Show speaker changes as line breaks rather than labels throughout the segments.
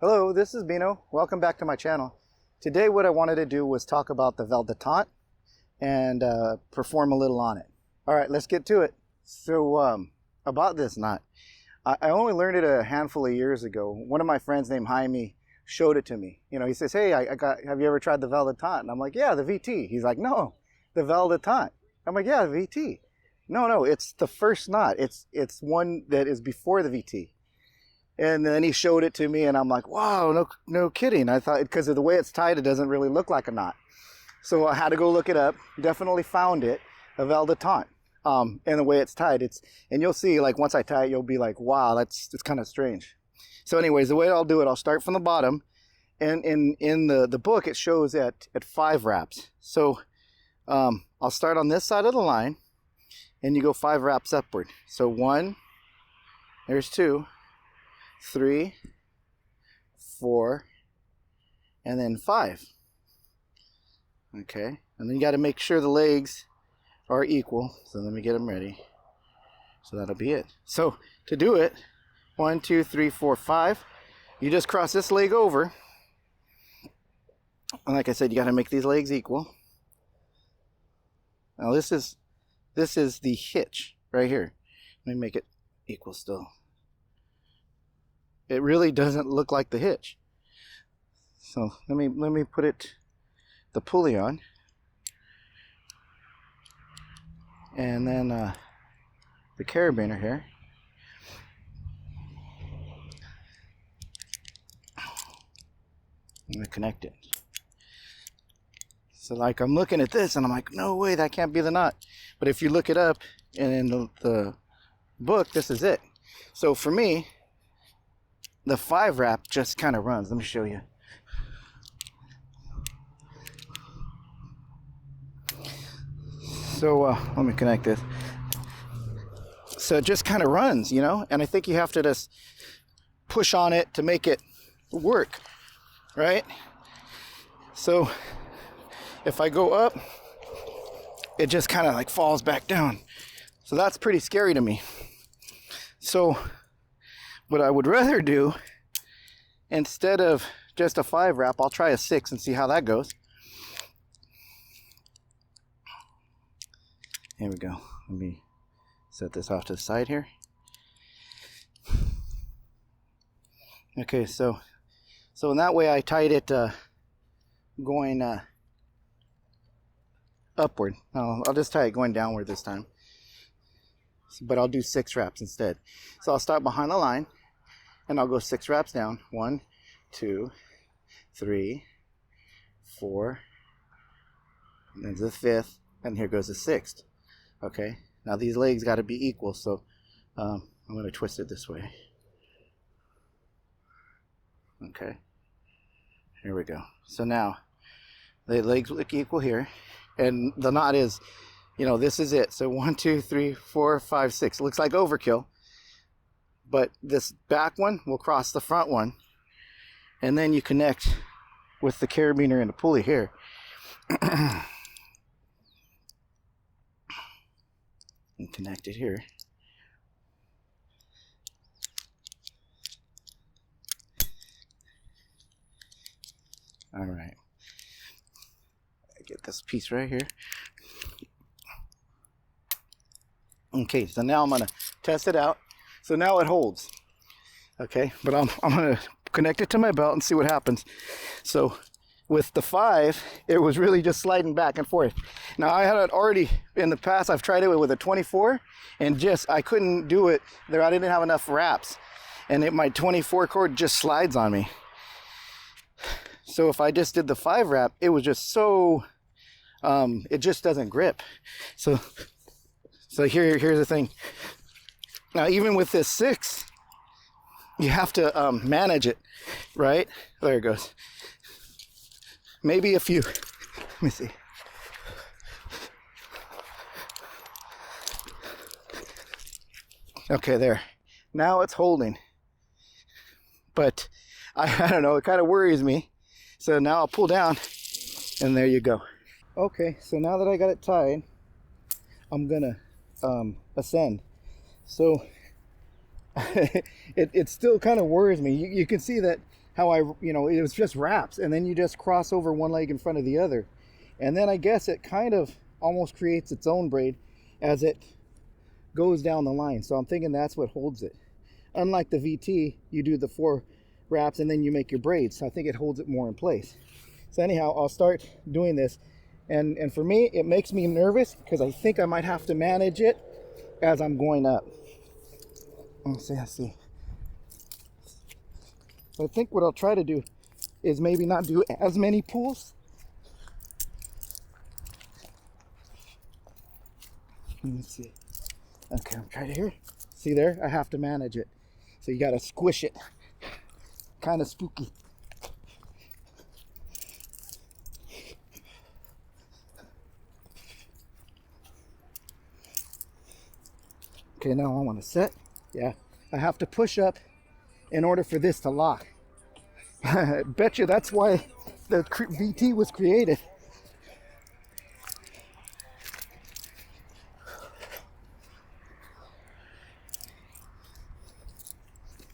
Hello, this is Bino. Welcome back to my channel. Today what I wanted to do was talk about the Valdotain and perform a little on it. Alright, let's get to it. So about this knot. I only learned it a handful of years ago. One of my friends named Jaime showed it to me. You know, he says, hey, have you ever tried the Valdotain? And I'm like, yeah, the VT. He's like, no, the Valdotain. I'm like, yeah, the VT. No, it's the first knot. It's one that is before the VT. And then he showed it to me, and I'm like, wow, no kidding. I thought, because of the way it's tied, it doesn't really look like a knot. So I had to go look it up. Definitely found it, a Valdotain. And the way it's tied, and you'll see, like, once I tie it, you'll be like, wow, it's kind of strange. So anyways, the way I'll do it, I'll start from the bottom. And in the book, it shows at 5 wraps. So I'll start on this side of the line, and you go 5 wraps upward. So 1, there's 2, 3, 4, and then 5. Okay, and then you got to make sure the legs are equal. So let me get them ready. So that'll be it. So to do it, 1, 2, 3, 4, 5. You just cross this leg over, and like I said, you got to make these legs equal. Now this is the hitch right here. Let me make it equal still. It really doesn't look like the hitch. So let me put the pulley on, and then the carabiner here. I'm gonna connect it. So like I'm looking at this and I'm like, no way, that can't be the knot. But if you look it up in the book, this is it. So for me, the 5 wrap just kind of runs. Let me show you. So let me connect this. So it just kind of runs, you know, and I think you have to just push on it to make it work, right? So if I go up, it just kind of like falls back down. So that's pretty scary to me. So what I would rather do, instead of just a 5 wrap, I'll try a 6 and see how that goes. Here we go. Let me set this off to the side here. Okay, so in that way I tied it going upward. I'll just tie it going downward this time. But I'll do 6 wraps instead. So I'll start behind the line, and I'll go 6 wraps down. 1, 2, 3, 4, and then the 5th, and here goes the 6th. Okay, now these legs got to be equal, so I'm going to twist it this way. Okay, here we go. So now the legs look equal here, and the knot is, you know, this is it. So 1, 2, 3, 4, 5, 6. It looks like overkill, but this back one will cross the front one, and then you connect with the carabiner and the pulley here. And connect it here. All right. Get this piece right here. Okay, so now I'm gonna test it out. So now it holds. Okay, but I'm gonna connect it to my belt and see what happens. So with the 5, it was really just sliding back and forth. Now I had it already in the past. I've tried it with a 24, and I couldn't do it there. I didn't have enough wraps, and my 24 cord just slides on me. So if I just did the 5 wrap, it was just so it just doesn't grip. So here's the thing. Now even with this 6, you have to manage it, right? There it goes. Maybe if you, let me see. Okay, there. Now it's holding. But I don't know, it kind of worries me. So now I'll pull down, and there you go. Okay, so now that I got it tied, I'm gonna ascend. So it still kind of worries me. You can see that how it was just wraps, and then you just cross over one leg in front of the other. And then I guess it kind of almost creates its own braid as it goes down the line. So I'm thinking that's what holds it. Unlike the VT, you do the 4 wraps and then you make your braids. So I think it holds it more in place. So anyhow, I'll start doing this. And for me, it makes me nervous because I think I might have to manage it as I'm going up. Let's see. So I think what I'll try to do is maybe not do as many pulls. Let me see. Okay, I'm trying to hear. See there? I have to manage it. So you gotta squish it. Kind of spooky. Okay, now I want to set. Yeah, I have to push up in order for this to lock. I bet you that's why the VT was created.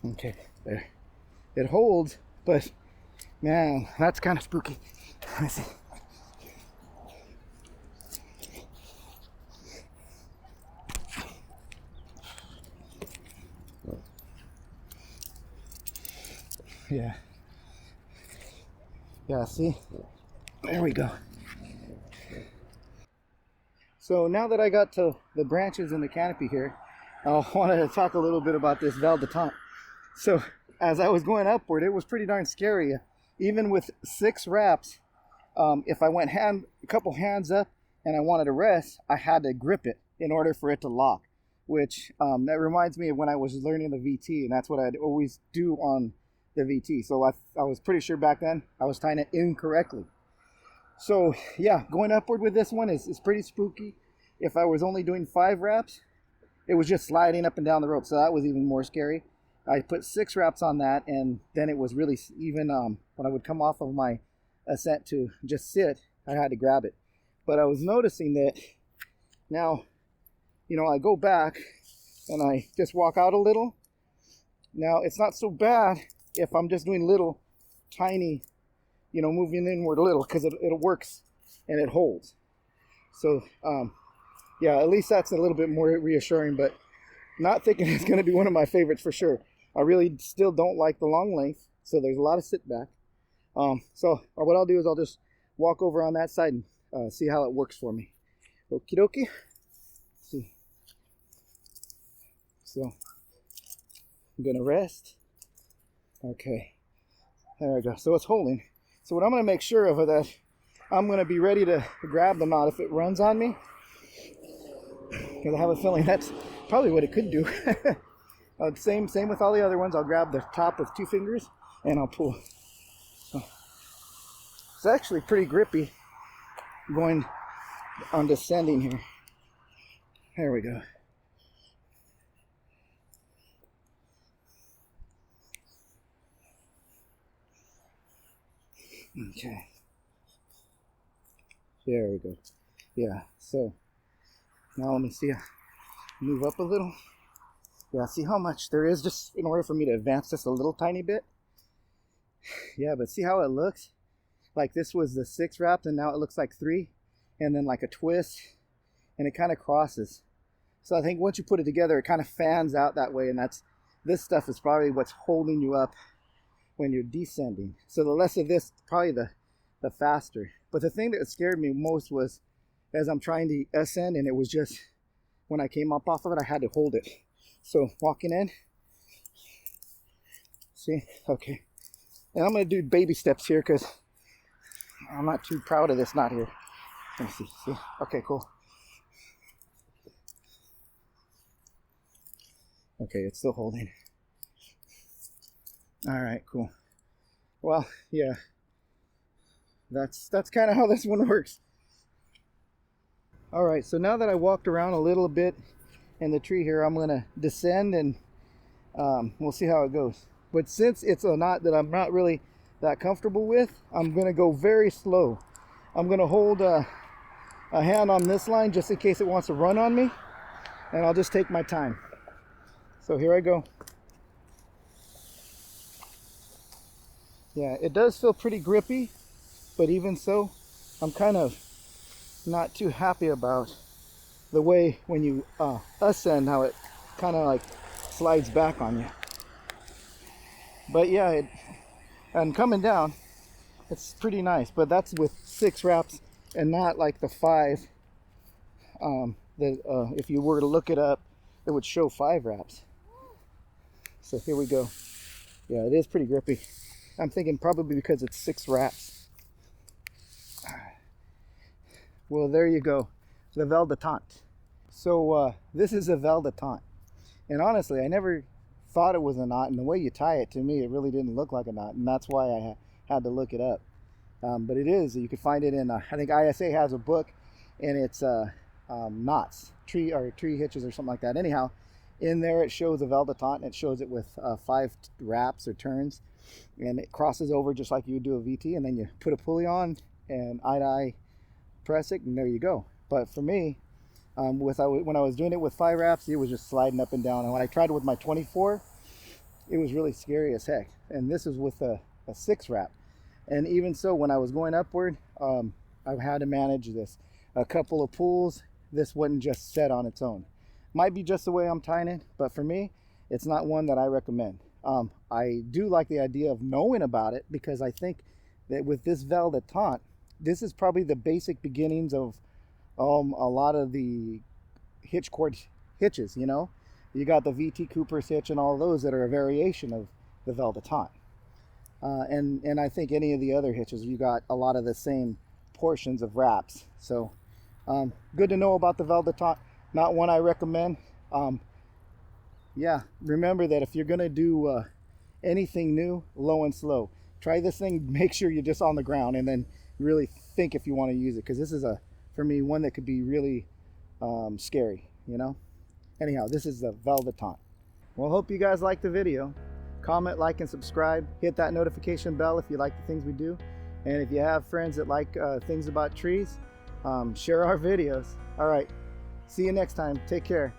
Okay, there. It holds, but man, that's kind of spooky. Let me see. Yeah, see? There we go. So now that I got to the branches and the canopy here, I wanted to talk a little bit about this Valdotain. So as I was going upward, it was pretty darn scary. Even with 6 wraps, if I went a couple hands up and I wanted to rest, I had to grip it in order for it to lock, which that reminds me of when I was learning the VT, and that's what I'd always do on the VT. So I was pretty sure back then I was tying it incorrectly. So yeah, going upward with this one is pretty spooky. If I was only doing 5 wraps, it was just sliding up and down the rope, so that was even more scary. I put 6 wraps on that, and then it was really, even when I would come off of my ascent to just sit, I had to grab it. But I was noticing that now, I go back and I just walk out a little. Now it's not so bad if I'm just doing little tiny, moving inward a little, because it works and it holds. So yeah, at least that's a little bit more reassuring, but not thinking it's going to be one of my favorites for sure. I really still don't like the long length, so there's a lot of sit back. So what I'll do is I'll just walk over on that side and see how it works for me. Okie dokie. See. So I'm going to rest. Okay. There we go. So it's holding. So what I'm going to make sure of is that I'm going to be ready to grab the knot if it runs on me, because I have a feeling that's probably what it could do. Same with all the other ones. I'll grab the top with 2 fingers and I'll pull. So it's actually pretty grippy going on descending here. There we go. Okay. There we go. Yeah, so now let me see. Move up a little. Yeah, see how much there is just in order for me to advance just a little tiny bit. Yeah, but see how it looks? Like this was the 6 wraps and now it looks like 3, and then like a twist, and it kind of crosses. So I think once you put it together, it kind of fans out that way, and this stuff is probably what's holding you up when you're descending. So the less of this, probably the faster. But the thing that scared me most was as I'm trying to ascend, and it was just when I came up off of it, I had to hold it. So walking in, see, okay. And I'm going to do baby steps here because I'm not too proud of this knot here. Let me see, okay, cool. Okay, it's still holding. All right, cool. Well, yeah, that's kind of how this one works. All right, so now that I walked around a little bit in the tree here, I'm gonna descend and we'll see how it goes. But since it's a knot that I'm not really that comfortable with, I'm gonna go very slow. I'm gonna hold a hand on this line just in case it wants to run on me, and I'll just take my time. So here I go. Yeah, it does feel pretty grippy, but even so, I'm kind of not too happy about the way when you ascend, how it kind of like slides back on you. But yeah, and coming down, it's pretty nice. But that's with 6 wraps and not like the 5. If you were to look it up, it would show 5 wraps. So here we go. Yeah, it is pretty grippy. I'm thinking probably because it's 6 wraps. Well, there you go, the Valdotain. So this is a Valdotain, and honestly, I never thought it was a knot. And the way you tie it, to me, it really didn't look like a knot, and that's why I had to look it up. But it is. You can find it in. I think ISA has a book, and it's knots, tree hitches or something like that. Anyhow, in there it shows a Valdotain, and it shows it with 5 wraps or turns, and it crosses over just like you would do a VT, and then you put a pulley on and eye-to-eye press it, and there you go. But for me, when I was doing it with 5 wraps, it was just sliding up and down. And when I tried it with my 24, it was really scary as heck. And this is with a 6 wrap. And even so, when I was going upward, I had to manage this. A couple of pulls, this wouldn't just set on its own. Might be just the way I'm tying it, but for me, it's not one that I recommend. I do like the idea of knowing about it, because I think that with this Valdotain, this is probably the basic beginnings of a lot of the hitch cord hitches. You know, you got the VT Cooper's hitch and all those that are a variation of the Valdotain. And I think any of the other hitches, you got a lot of the same portions of wraps. So good to know about the Valdotain. Not one I recommend. Yeah, remember that if you're gonna do anything new, low and slow, try this thing. Make sure you're just on the ground, and then really think if you want to use it, because this is for me, one that could be really scary, you know. Anyhow, this is the Valdotain. Well, hope you guys liked the video. Comment, like, and subscribe. Hit that notification bell if you like the things we do, and if you have friends that like things about trees, share our videos. All right, see you next time. Take care.